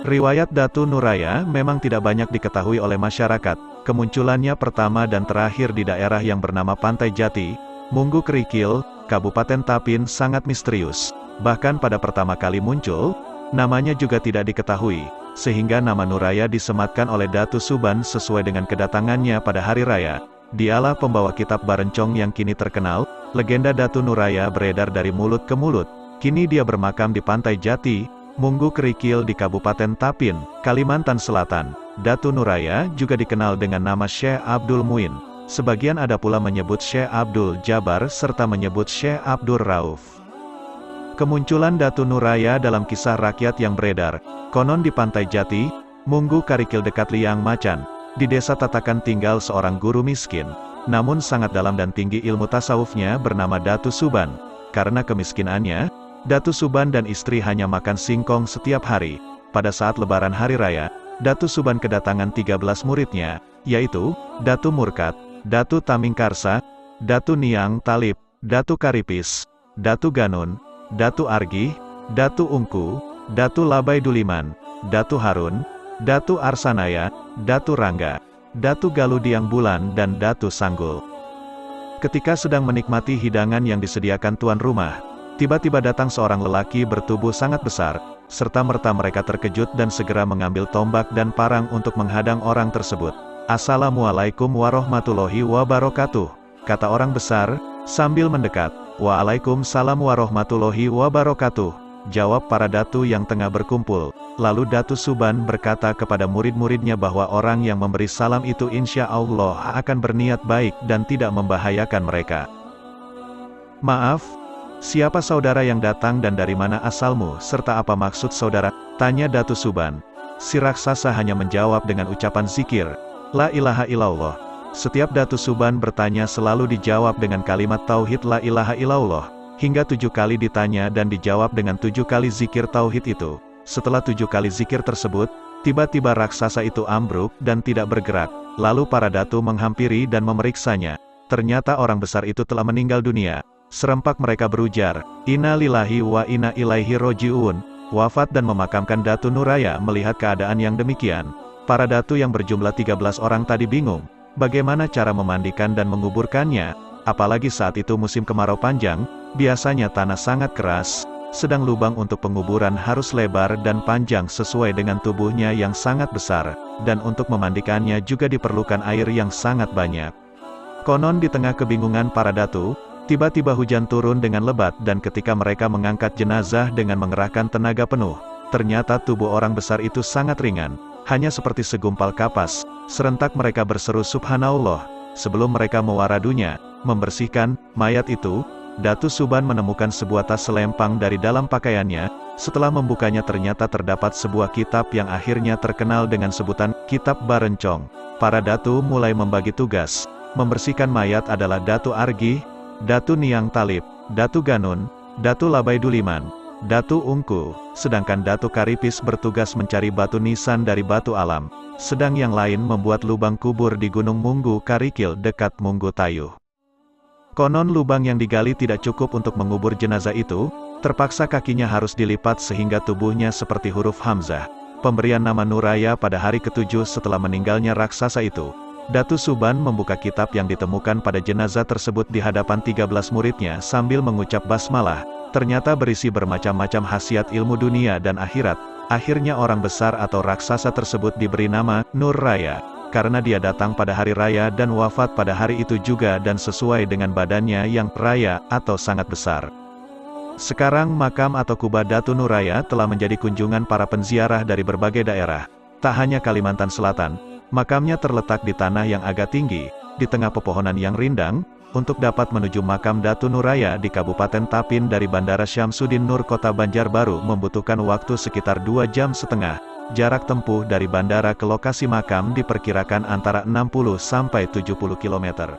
Riwayat Datu Nuraya memang tidak banyak diketahui oleh masyarakat. Kemunculannya pertama dan terakhir di daerah yang bernama Pantai Jati, Munggu Kerikil, Kabupaten Tapin sangat misterius. Bahkan pada pertama kali muncul, namanya juga tidak diketahui, sehingga nama Nuraya disematkan oleh Datu Suban sesuai dengan kedatangannya pada hari raya. Dialah pembawa kitab Barencong yang kini terkenal. Legenda Datu Nuraya beredar dari mulut ke mulut. Kini dia bermakam di Pantai Jati, Munggu Kerikil di Kabupaten Tapin, Kalimantan Selatan. Datu Nuraya juga dikenal dengan nama Syekh Abdul Muin. Sebagian ada pula menyebut Syekh Abdul Jabar serta menyebut Syekh Abdul Rauf. Kemunculan Datu Nuraya dalam kisah rakyat yang beredar. Konon di Pantai Jati, Munggu Kerikil dekat Liang Macan, di desa Tatakan tinggal seorang guru miskin, namun sangat dalam dan tinggi ilmu tasawufnya bernama Datu Suban. Karena kemiskinannya, Datu Suban dan istri hanya makan singkong setiap hari. Pada saat lebaran hari raya, Datu Suban kedatangan 13 muridnya, yaitu Datu Murkat, Datu Tamingkarsa, Datu Niang Talib, Datu Karipis, Datu Ganun, Datu Argi, Datu Ungku, Datu Labai Duliman, Datu Harun, Datu Arsanaya, Datu Rangga, Datu Galudiang Bulan dan Datu Sanggul. Ketika sedang menikmati hidangan yang disediakan tuan rumah, tiba-tiba datang seorang lelaki bertubuh sangat besar, serta-merta mereka terkejut dan segera mengambil tombak dan parang untuk menghadang orang tersebut. "Assalamualaikum warahmatullahi wabarakatuh," kata orang besar, sambil mendekat. "Waalaikumsalam warahmatullahi wabarakatuh," jawab para datu yang tengah berkumpul. Lalu Datu Suban berkata kepada murid-muridnya bahwa orang yang memberi salam itu insya Allah akan berniat baik dan tidak membahayakan mereka. "Maaf, siapa saudara yang datang dan dari mana asalmu serta apa maksud saudara?" tanya Datu Suban. Si raksasa hanya menjawab dengan ucapan zikir, "La ilaha illallah." Setiap Datu Suban bertanya selalu dijawab dengan kalimat tauhid la ilaha illallah. Hingga 7 kali ditanya dan dijawab dengan 7 kali zikir tauhid itu. Setelah 7 kali zikir tersebut, tiba-tiba raksasa itu ambruk dan tidak bergerak. Lalu para datu menghampiri dan memeriksanya. Ternyata orang besar itu telah meninggal dunia. Serempak mereka berujar, "Inna lillahi wa inna ilaihi roji'un." Wafat dan memakamkan Datu Nuraya. Melihat keadaan yang demikian, para datu yang berjumlah 13 orang tadi bingung. Bagaimana cara memandikan dan menguburkannya? Apalagi saat itu musim kemarau panjang, biasanya tanah sangat keras, sedang lubang untuk penguburan harus lebar dan panjang sesuai dengan tubuhnya yang sangat besar, dan untuk memandikannya juga diperlukan air yang sangat banyak. Konon di tengah kebingungan para datu, tiba-tiba hujan turun dengan lebat dan ketika mereka mengangkat jenazah dengan mengerahkan tenaga penuh, ternyata tubuh orang besar itu sangat ringan, hanya seperti segumpal kapas. Serentak mereka berseru Subhanallah. Sebelum mereka mewaradunya, membersihkan mayat itu, Datu Suban menemukan sebuah tas selempang dari dalam pakaiannya. Setelah membukanya ternyata terdapat sebuah kitab yang akhirnya terkenal dengan sebutan Kitab Barencong. Para datu mulai membagi tugas. Membersihkan mayat adalah Datu Argi, Datu Niang Talib, Datu Ganun, Datu Labai Duliman, Datu Ungku, sedangkan Datu Karipis bertugas mencari batu nisan dari batu alam. Sedang yang lain membuat lubang kubur di Gunung Munggu Karikil dekat Munggu Tayuh. Konon lubang yang digali tidak cukup untuk mengubur jenazah itu, terpaksa kakinya harus dilipat sehingga tubuhnya seperti huruf Hamzah. Pemberian nama Nuraya pada hari ke-7 setelah meninggalnya raksasa itu. Datu Suban membuka kitab yang ditemukan pada jenazah tersebut di hadapan 13 muridnya sambil mengucap basmalah. Ternyata berisi bermacam-macam khasiat ilmu dunia dan akhirat. Akhirnya orang besar atau raksasa tersebut diberi nama Nuraya. Karena dia datang pada hari raya dan wafat pada hari itu juga dan sesuai dengan badannya yang raya atau sangat besar. Sekarang makam atau kubah Datu Nuraya telah menjadi kunjungan para penziarah dari berbagai daerah. Tak hanya Kalimantan Selatan, makamnya terletak di tanah yang agak tinggi, di tengah pepohonan yang rindang. Untuk dapat menuju makam Datu Nuraya di Kabupaten Tapin dari Bandara Syamsuddin Nur Kota Banjarbaru membutuhkan waktu sekitar 2,5 jam. Jarak tempuh dari bandara ke lokasi makam diperkirakan antara 60 sampai 70 km.